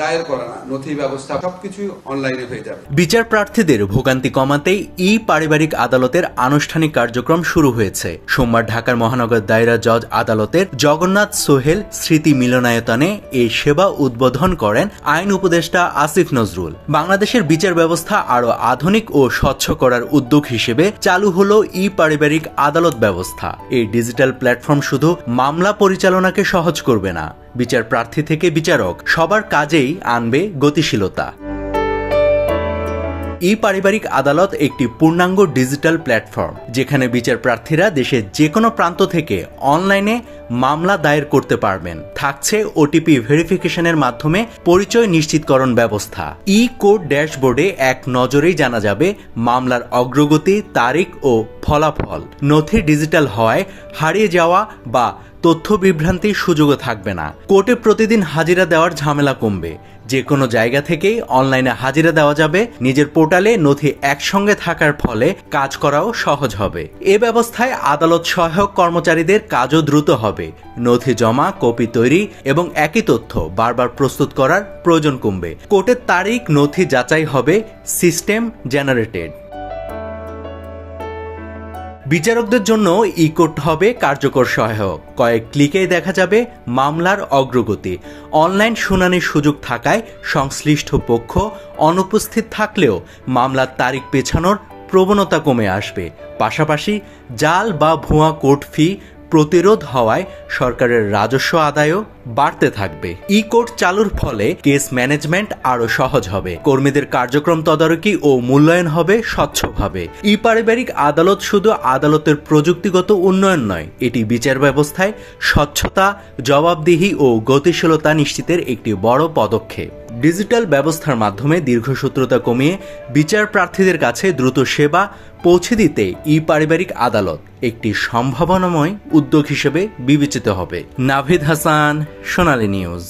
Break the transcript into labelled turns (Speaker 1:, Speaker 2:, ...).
Speaker 1: দায়ের করা না, নথি ব্যবস্থা সবকিছু অনলাইনে হয়ে যাবে।
Speaker 2: বিচার প্রার্থীদের ভোগান্তি কমাতেই ই পারিবারিক আদালতের আনুষ্ঠানিক কার্যক্রম শুরু হয়েছে। সোমবার ঢাকার মহানগর দায়রা জজ আদালতের জগন্নাথ সোহেল স্মৃতি মিলনায়তনে এই সেবা উদ্বোধন করেন আইন উপদেষ্টা আসিফ নজরুল। বাংলাদেশের বিচার ব্যবস্থা আরও আধুনিক ও স্বচ্ছ করার উদ্যোগ হিসেবে চালু হলো ই পারিবারিক আদালত ব্যবস্থা। এই ডিজিটাল প্ল্যাটফর্ম শুধু মামলা পরিচালনাকে সহজ করবে না, বিচার প্রার্থী থেকে বিচারক সবার কাজেই আনবে গতিশীলতা। ই পারিবারিক আদালত একটি পূর্ণাঙ্গ ডিজিটাল প্ল্যাটফর্ম, যেখানে বিচার প্রার্থীরা দেশের যে কোনো প্রান্ত থেকে অনলাইনে মামলা দায়ের করতে পারবেন। থাকছে ওটিপি ভেরিফিকেশনের মাধ্যমে পরিচয় নিশ্চিতকরণ ব্যবস্থা। ই কোর্ট ড্যাশবোর্ডে এক নজরেই জানা যাবে মামলার অগ্রগতি, তারিখ ও ফলাফল। নথি ডিজিটাল হওয়ায় হারিয়ে যাওয়া বা তথ্য বিভ্রান্তির সুযোগও থাকবে না। কোর্টে প্রতিদিন হাজিরা দেওয়ার ঝামেলা কমবে। যে কোনো জায়গা থেকেই অনলাইনে হাজিরা দেওয়া যাবে। নিজের পোর্টালে নথি একসঙ্গে থাকার ফলে কাজ করাও সহজ হবে। এ ব্যবস্থায় আদালত সহায়ক কর্মচারীদের কাজও দ্রুত হবে। নথি জমা, কপি তৈরি এবং একই তথ্য বারবার প্রস্তুত করার প্রয়োজন কমবে। কোর্টের তারিখ, নথি যাচাই হবে সিস্টেম জেনারেটেড। বিচারকদের জন্য ই কোর্ট হবে কার্যকর সহায়ক। কয়েক ক্লিকেই দেখা যাবে মামলার অগ্রগতি। অনলাইন শুনানির সুযোগ থাকায় সংশ্লিষ্ট পক্ষ অনুপস্থিত থাকলেও মামলার তারিখ পেছানোর প্রবণতা কমে আসবে। পাশাপাশি জাল বা ভুয়া কোর্ট ফি প্রতিরোধ হওয়ায় সরকারের রাজস্ব আদায়ও বাড়তে থাকবে। ই কোর্ট চালুর ফলে কেস ম্যানেজমেন্ট আরও সহজ হবে। কর্মীদের কার্যক্রম তদারকি ও মূল্যায়ন হবে স্বচ্ছভাবে। ই পারিবারিক আদালত শুধু আদালতের প্রযুক্তিগত উন্নয়ন নয়, এটি বিচার ব্যবস্থায় স্বচ্ছতা, জবাবদিহি ও গতিশীলতা নিশ্চিতের একটি বড় পদক্ষেপ। ডিজিটাল ব্যবস্থার মাধ্যমে দীর্ঘসূত্রতা কমিয়ে বিচার প্রার্থীদের কাছে দ্রুত সেবা পৌঁছে দিতে ই পারিবারিক আদালত একটি সম্ভাবনাময় উদ্যোগ হিসেবে বিবেচিত হবে। নাভিদ হাসান, সোনালী নিউজ।